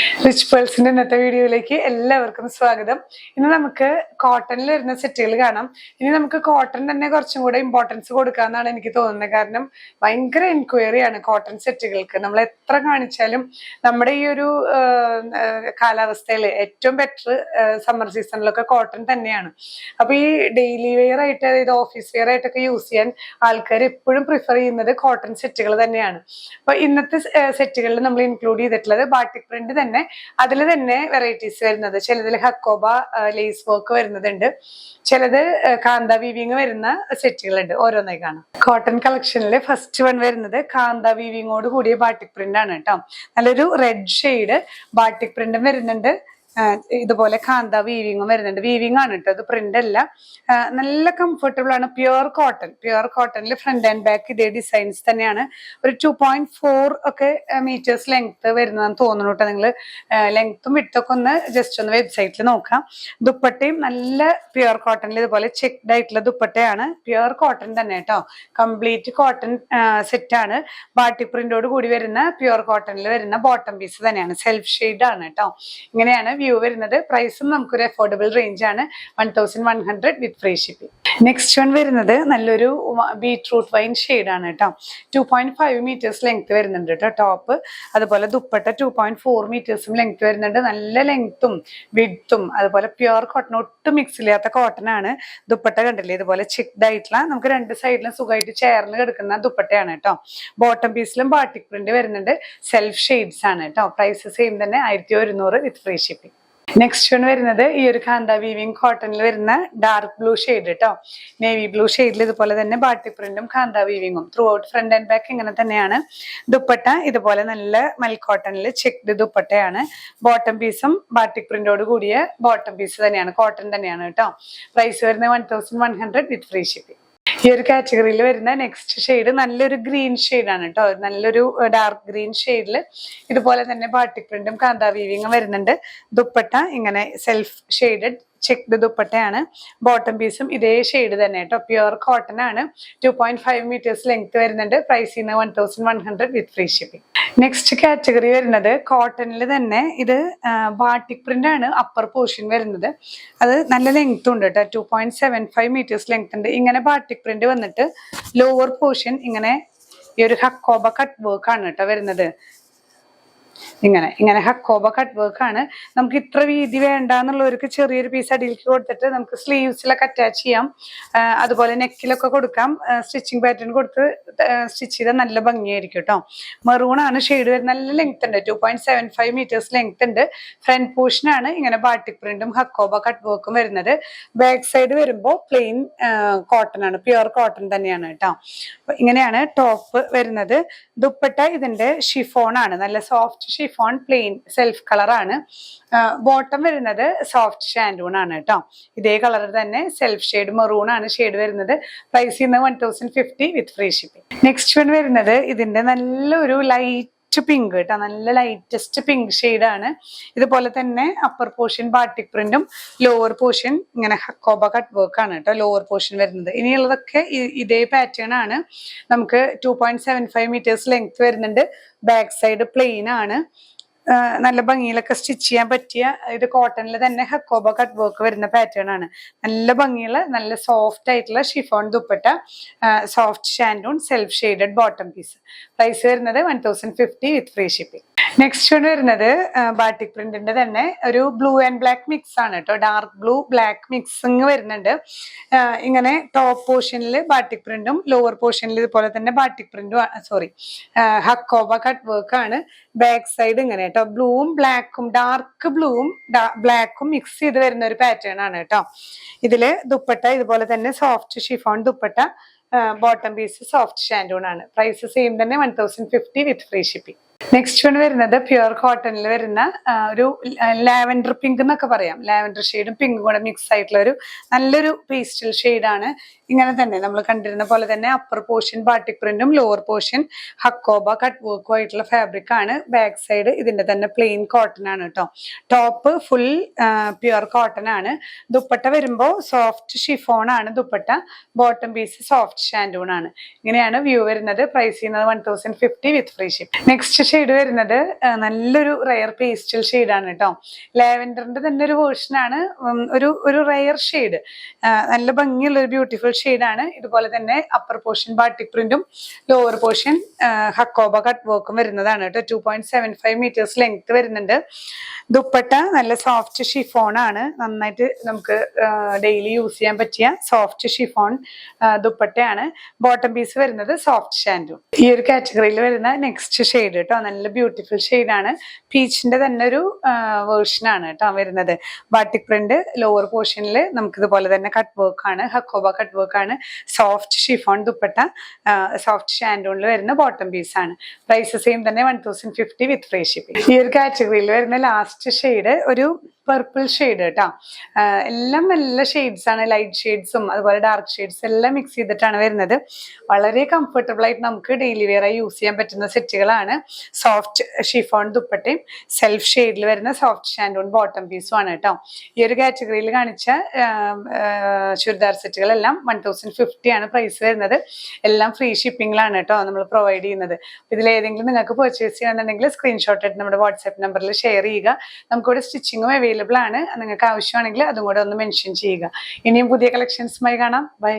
Rich പേൾസിന്റെ ഇന്നത്തെ വീഡിയോയിലേക്ക് എല്ലാവർക്കും സ്വാഗതം. ഇന്ന് നമുക്ക് കോട്ടണിൽ വരുന്ന സെറ്റുകൾ കാണാം. ഇനി നമുക്ക് കോട്ടൺ തന്നെ കുറച്ചും കൂടെ ഇമ്പോർട്ടൻസ് കൊടുക്കാന്നാണ് എനിക്ക് തോന്നുന്നത്. കാരണം ഭയങ്കര എൻക്വയറിയാണ് കോട്ടൺ സെറ്റുകൾക്ക്. നമ്മൾ എത്ര കാണിച്ചാലും നമ്മുടെ ഈ ഒരു കാലാവസ്ഥയിൽ ഏറ്റവും ബെറ്റർ സമ്മർ സീസണിലൊക്കെ കോട്ടൺ തന്നെയാണ്. അപ്പൊ ഈ ഡെയിലി വെയർ ആയിട്ട്, അതായത് ഓഫീസ് വെയർ ആയിട്ടൊക്കെ യൂസ് ചെയ്യാൻ ആൾക്കാർ എപ്പോഴും പ്രിഫർ ചെയ്യുന്നത് കോട്ടൺ സെറ്റുകൾ തന്നെയാണ്. അപ്പൊ ഇന്നത്തെ സെറ്റുകളിൽ നമ്മൾ ഇൻക്ലൂഡ് ചെയ്തിട്ടുള്ളത് ബാട്ടിക് പ്രിന്റ് തന്നെ, അതിൽ തന്നെ വെറൈറ്റീസ് വരുന്നത്. ചിലതിൽ ഹക്കോബ ലേസ് വർക്ക് വരുന്നതുണ്ട്, ചിലത് കാന്ത വീവിങ് വരുന്ന സെറ്റുകളുണ്ട്. ഓരോന്നായി കാണാം. കോട്ടൺ കളക്ഷനിൽ ഫസ്റ്റ് വൺ വരുന്നത് കാന്ത വീവിങ്ങോട് കൂടിയ ബാട്ടിക് പ്രിന്റ് ആണ് കേട്ടോ. നല്ലൊരു റെഡ് ഷെയ്ഡ് ബാട്ടിക് പ്രിന്റും വരുന്നുണ്ട്, ഇതുപോലെ കാന്ത വീവിങ്ങും വരുന്നുണ്ട്. വീവിങ് ആണ് കേട്ടോ, അത് പ്രിന്റ് അല്ല. നല്ല കംഫർട്ടബിൾ ആണ്. പ്യുവർ കോട്ടണിൽ ഫ്രണ്ട് ആൻഡ് ബാക്ക് ഇതേ ഡിസൈൻസ് തന്നെയാണ്. ഒരു 2.4 ഒക്കെ മീറ്റേഴ്സ് ലെങ്ത് വരുന്നതെന്ന് തോന്നുന്നു കേട്ടോ. നിങ്ങൾ ലെങ്ത്തും വിട്ടൊക്കെ ഒന്ന് ജസ്റ്റ് ഒന്ന് വെബ്സൈറ്റിൽ നോക്കാം. ദുപ്പട്ടയും നല്ല പ്യുവർ കോട്ടണിൽ ഇതുപോലെ ചെക്ഡ് ആയിട്ടുള്ള ദുപ്പട്ടയാണ്. പ്യുവർ കോട്ടൺ തന്നെ കേട്ടോ, കംപ്ലീറ്റ് കോട്ടൺ സെറ്റ് ആണ്. ബാട്ടിക് പ്രിന്റോട് കൂടി വരുന്ന പ്യുവർ കോട്ടണിൽ വരുന്ന ബോട്ടം പീസ് തന്നെയാണ്. സെൽഫ് ഷെയ്ഡ് ആണ് കേട്ടോ. ഇങ്ങനെയാണ് വ്യൂ വരുന്നത്. പ്രൈസും നമുക്കൊരു അഫോർഡബിൾ റേഞ്ച് ആണ്, 1100 with free shipping. Next one വരുന്നത് നല്ലൊരു ബീട്രൂട്ട് വൈൻ ഷെയ്ഡ് ആണ് കേട്ടോ. 2.5 മീറ്റേഴ്സ് ലെങ്ത് വരുന്നുണ്ട് കേട്ടോ ടോപ്പ്. അതുപോലെ ദുപ്പട്ട 2.4 മീറ്റേഴ്സും ലെങ്ത് വരുന്നുണ്ട്. നല്ല ലെങ്ത്തും വിഡ്ത്തും, അതുപോലെ പ്യുവർ കോട്ടൺ, ഒട്ടും മിക്സ് ഇല്ലാത്ത കോട്ടൺ ആണ്. ദുപ്പട്ട കണ്ടില്ലേ, ഇതുപോലെ ചെക്ഡ് ആയിട്ടുള്ള, നമുക്ക് രണ്ട് സൈഡിലും സുഖമായിട്ട് ചേർന്ന് കിടക്കുന്ന ദുപ്പട്ടയാണ് കേട്ടോ. ബോട്ടം പീസിലും ബാട്ടിക് പ്രിന്റ് വരുന്നുണ്ട്. സെൽഫ് ഷെയ്ഡ്സ് ആണ് കേട്ടോ. പ്രൈസ് സെയിം തന്നെ, 1100 with free shipping. Next one വരുന്നത് ഈ ഒരു കാന്ത വീവിങ് കോട്ടണിൽ വരുന്ന ഡാർക്ക് ബ്ലൂ ഷെയ്ഡ് കേട്ടോ. നേവി ബ്ലൂ ഷെയ്ഡിൽ ഇതുപോലെ തന്നെ ബാട്ടിക് പ്രിന്റും കാന്ത വീവിങ്ങും throughout front and back ഇങ്ങനെ തന്നെയാണ്. ദുപ്പട്ട ഇതുപോലെ നല്ല മൽ കോട്ടണിൽ ചെക്ഡ് ദുപ്പട്ടയാണ്. ബോട്ടം പീസും ബാട്ടിക് പ്രിന്റോട് കൂടിയ ബോട്ടം പീസ് തന്നെയാണ്, കോട്ടൺ തന്നെയാണ് കേട്ടോ. പ്രൈസ് വരുന്നത് 1100 വിത്ത് ഫ്രീ ഷിപ്പിംഗ്. ഈ ഒരു കാറ്റഗറിയിൽ വരുന്ന നെക്സ്റ്റ് ഷെയ്ഡ് നല്ലൊരു ഗ്രീൻ ഷെയ്ഡ് ആണ് കേട്ടോ. നല്ലൊരു ഡാർക്ക് ഗ്രീൻ ഷെയ്ഡിൽ ഇതുപോലെ തന്നെ ബാട്ടിക് പ്രിന്റും കാന്ത വീവിങ്ങും വരുന്നുണ്ട്. ദുപ്പട്ട ഇങ്ങനെ സെൽഫ് ഷെയ്ഡഡ് ചെക്ഡ് ദുപ്പട്ടയാണ്. ബോട്ടം പീസും ഇതേ ഷെയ്ഡ് തന്നെ കേട്ടോ. പ്യുവർ കോട്ടൺ ആണ്. 2.5 മീറ്റേഴ്സ് ലെങ്ത് വരുന്നുണ്ട്. പ്രൈസ് ചെയ്യുന്നത് 1100 with free shipping. Next category വരുന്നത് കോട്ടണിൽ തന്നെ, ഇത് ബാട്ടിക് പ്രിന്റ് ആണ് അപ്പർ പോർഷൻ വരുന്നത്. അത് നല്ല ലെങ്ത് ഉണ്ട് കേട്ടോ. 2.75 മീറ്റേഴ്സ് ലെങ്ത് ഉണ്ട്. ഇങ്ങനെ ബാട്ടിക് പ്രിന്റ് വന്നിട്ട് ലോവർ പോർഷൻ ഇങ്ങനെ ഈ ഒരു ഹക്കോബ കട്ട് വർക്ക് ആണ് കേട്ടോ വരുന്നത്. ഇങ്ങനെ ഹക്കോബ കട്ട് വർക്ക് ആണ്. നമുക്ക് ഇത്ര വീതി വേണ്ട എന്നുള്ളവർക്ക് ചെറിയൊരു പീസ് അടിയിലേക്ക് കൊടുത്തിട്ട് നമുക്ക് സ്ലീവ്സിലൊക്കെ അറ്റാച്ച് ചെയ്യാം. അതുപോലെ നെക്കിലൊക്കെ കൊടുക്കാം. സ്റ്റിച്ചിങ് പാറ്റേൺ കൊടുത്ത് സ്റ്റിച്ച് ചെയ്താൽ നല്ല ഭംഗിയായിരിക്കും കേട്ടോ. മെറൂൺ ആണ് ഷെയ്ഡ് വരുന്നത്. നല്ല ലെങ്ത് ഉണ്ട്, 2.75 മീറ്റേഴ്സ് ലെങ്ത് ഉണ്ട്. ഫ്രണ്ട് പോർഷൻ ആണ് ഇങ്ങനെ ബാട്ടിക് പ്രിന്റും ഹക്കോബ കട്ട് വർക്കും വരുന്നത്. ബാക്ക് സൈഡ് വരുമ്പോൾ പ്ലെയിൻ കോട്ടൺ ആണ്, പ്യുവർ കോട്ടൺ തന്നെയാണ് കേട്ടോ. ഇങ്ങനെയാണ് ടോപ്പ് വരുന്നത്. ദുപ്പട്ട ഇതിന്റെ ഷിഫോൺ ആണ്, നല്ല soft chiffon plain self colour ആണ്. ബോട്ടം വരുന്നത് സോഫ്റ്റ് ഷാൻഡൂൺ ആണ് കേട്ടോ. ഇതേ കളർ തന്നെ സെൽഫ് ഷെയ്ഡ് മെറൂൺ ആണ് ഷെയ്ഡ് വരുന്നത്. പ്രൈസ് ചെയ്യുന്നത് 1050 with free shipping. Next one വരുന്നത് ഇതിന്റെ നല്ലൊരു ലൈറ്റ് പിങ്ക് കേട്ടോ. നല്ല ലൈറ്റസ്റ്റ് പിങ്ക് ഷെയ്ഡ് ആണ്. ഇതുപോലെ തന്നെ അപ്പർ പോർഷൻ ബാട്ടിക് പ്രിന്റും ലോവർ പോർഷൻ ഇങ്ങനെ ഹക്കോബ കട്ട് വർക്ക് ആണ് കേട്ടോ ലോവർ പോർഷൻ വരുന്നത്. ഇനിയുള്ളതൊക്കെ ഇതേ പാറ്റേൺ ആണ്. നമുക്ക് 2.75 മീറ്റേഴ്സ് ലെങ്ത് വരുന്നുണ്ട്. ബാക്ക് സൈഡ് പ്ലെയിൻ ആണ്. നല്ല ഭംഗിയിലൊക്കെ സ്റ്റിച്ച് ചെയ്യാൻ പറ്റിയ, ഇത് കോട്ടണിൽ തന്നെ ഹക്കോബ കട്ട് വർക്ക് വരുന്ന പാറ്റേൺ ആണ്. നല്ല ഭംഗിയുള്ള, നല്ല സോഫ്റ്റ് ആയിട്ടുള്ള chiffon dupatta, soft shantoon, self shaded bottom piece. Price വരുന്നത് 1050 with free shipping. Next one വരുന്നത് ബാട്ടിക് പ്രിന്റിന്റെ തന്നെ ഒരു ബ്ലൂ ആൻഡ് ബ്ലാക്ക് മിക്സ് ആണ് കേട്ടോ. ഡാർക്ക് ബ്ലൂ ബ്ലാക്ക് മിക്സിങ് വരുന്നുണ്ട്. ഇങ്ങനെ ടോപ്പ് പോർഷനിൽ ബാട്ടിക് പ്രിന്റും ലോവർ പോർഷനിൽ ഇതുപോലെ തന്നെ ബാട്ടിക് പ്രിന്റും ഹക്കോബ കട്ട് വർക്ക് ആണ്. ബാക്ക് സൈഡ് ഇങ്ങനെ കേട്ടോ, ബ്ലൂവും ബ്ലാക്കും, ഡാർക്ക് ബ്ലൂവും ബ്ലാക്കും മിക്സ് ചെയ്ത് വരുന്ന ഒരു പാറ്റേൺ ആണ് കേട്ടോ. ഇതില് ദുപ്പട്ട ഇതുപോലെ തന്നെ soft chiffon dupatta, bottom piece soft shantoon ആണ്. പ്രൈസ് സെയിം തന്നെ 1050 with free shipping. Next one വരുന്നത് പ്യുവർ കോട്ടണിൽ വരുന്ന ഒരു ലാവൻഡർ പിങ്ക് എന്നൊക്കെ പറയാം. ലാവൻഡർ ഷെയ്ഡും പിങ്കും കൂടെ മിക്സ് ആയിട്ടുള്ള ഒരു നല്ലൊരു പേസ്റ്റൽ ഷെയ്ഡാണ്. ഇങ്ങനെ തന്നെ നമ്മൾ കണ്ടിരുന്ന പോലെ തന്നെ അപ്പർ പോർഷൻ ബാട്ടിക് പ്രിന്റും ലോവർ പോർഷൻ ഹക്കോബ കട്ട് വർക്കും ആയിട്ടുള്ള ഫാബ്രിക് ആണ്. ബാക്ക് സൈഡ് ഇതിന്റെ തന്നെ പ്ലെയിൻ കോട്ടൺ ആണ് കേട്ടോ. ടോപ്പ് ഫുൾ പ്യുവർ കോട്ടൺ ആണ്. ദുപ്പട്ട വരുമ്പോൾ സോഫ്റ്റ് ഷിഫോൺ ആണ് dupatta. Bottom piece soft shantoon ആണ്. ഇങ്ങനെയാണ് വ്യൂ വരുന്നത്. പ്രൈസ് ചെയ്യുന്നത് 1050 with free ship. Next shade വരുന്നത് നല്ലൊരു റയർ പേസ്റ്റൽ ഷെയ്ഡാണ് കേട്ടോ. ലാവൻഡറിന്റെ തന്നെ ഒരു വേർഷനാണ്. ഒരു റയർ ഷെയ്ഡ്, നല്ല ഭംഗിയുള്ള ഒരു ബ്യൂട്ടിഫുൾ ഷെയ്ഡാണ്. ഇതുപോലെ തന്നെ അപ്പർ പോർഷൻ ബാട്ടിക് പ്രിന്റും ലോവർ പോർഷൻ ഹക്കോബ കട്ട് വർക്കും വരുന്നതാണ് കേട്ടോ. 2.75 മീറ്റേഴ്സ് ലെങ്ത് വരുന്നുണ്ട്. ദുപ്പട്ട നല്ല സോഫ്റ്റ് ഷിഫോൺ ആണ്, നന്നായിട്ട് നമുക്ക് ഡെയിലി യൂസ് ചെയ്യാൻ പറ്റിയ സോഫ്റ്റ് ഷിഫോൺ ദുപ്പട്ടയാണ്. ബോട്ടം പീസ് വരുന്നത് സോഫ്റ്റ് ഷാൻഡും. ഈ ഒരു കാറ്റഗറിയിൽ വരുന്ന നെക്സ്റ്റ് ഷെയ്ഡ് കേട്ടോ, നല്ല ബ്യൂട്ടിഫുൾ ഷെയ്ഡാണ്. പീച്ചിന്റെ തന്നെ ഒരു വേർഷൻ ആണ് കേട്ടോ വരുന്നത്. ബാട്ടിക് പ്രിന്റ് ലോവർ പോർഷനിൽ നമുക്ക് ഇതുപോലെ തന്നെ കട്ട് വർക്ക് ആണ്, ഹക്കോബ കട്ട് വർക്ക് ആണ്. സോഫ്റ്റ് ഷിഫോൺ ദുപ്പട്ട, സോഫ്റ്റ് ഷാൻഡൂണിൽ വരുന്ന ബോട്ടം പീസ് ആണ്. പ്രൈസ് സെയിം തന്നെ 1050 വിത്ത് ഫ്രീ ഷിപ്പിംഗ്. ഈ ഒരു കാറ്റഗറിയിൽ വരുന്ന ലാസ്റ്റ് ഷെയ്ഡ് ഒരു പർപ്പിൾ ഷെയ്ഡ് കേട്ടോ. എല്ലാം നല്ല ഷെയ്ഡ്സ് ആണ്, ലൈറ്റ് ഷെയ്ഡ്സും അതുപോലെ ഡാർക്ക് ഷെയ്ഡ്സ് എല്ലാം മിക്സ് ചെയ്തിട്ടാണ് വരുന്നത്. വളരെ കംഫർട്ടബിൾ ആയിട്ട് നമുക്ക് ഡെയിലി വെയർ ആയി യൂസ് ചെയ്യാൻ പറ്റുന്ന സെറ്റുകളാണ്. സോഫ്റ്റ് ഷിഫോൺ ദുപ്പട്ടയും സെൽഫ് ഷെയ്ഡിൽ വരുന്ന സോഫ്റ്റ് ഷാൻഡൂൺ ബോട്ടം പീസും ആണ് കേട്ടോ. ഈ ഒരു കാറ്റഗറിയിൽ കാണിച്ച ചുരിദാർ സെറ്റുകളെല്ലാം 1050 ആണ് പ്രൈസ് വരുന്നത്. എല്ലാം ഫ്രീ ഷിപ്പിംഗിലാണ് കേട്ടോ നമ്മൾ പ്രൊവൈഡ് ചെയ്യുന്നത്. ഇതിലേതെങ്കിലും നിങ്ങൾക്ക് പർച്ചേസ് ചെയ്യണമെന്നുണ്ടെങ്കിൽ സ്ക്രീൻഷോട്ട് എടുത്ത് നമ്മുടെ വാട്സ്ആപ്പ് നമ്പറിൽ ഷെയർ ചെയ്യുക. നമുക്കിവിടെ സ്റ്റിച്ചിങ്ങും അവൈലബിൾ ആണ്. നിങ്ങൾക്ക് ആവശ്യമാണെങ്കിൽ അതും കൂടെ ഒന്ന് മെൻഷൻ ചെയ്യുക. ഇനിയും പുതിയ കളക്ഷൻസുമായി കാണാം. ബൈ.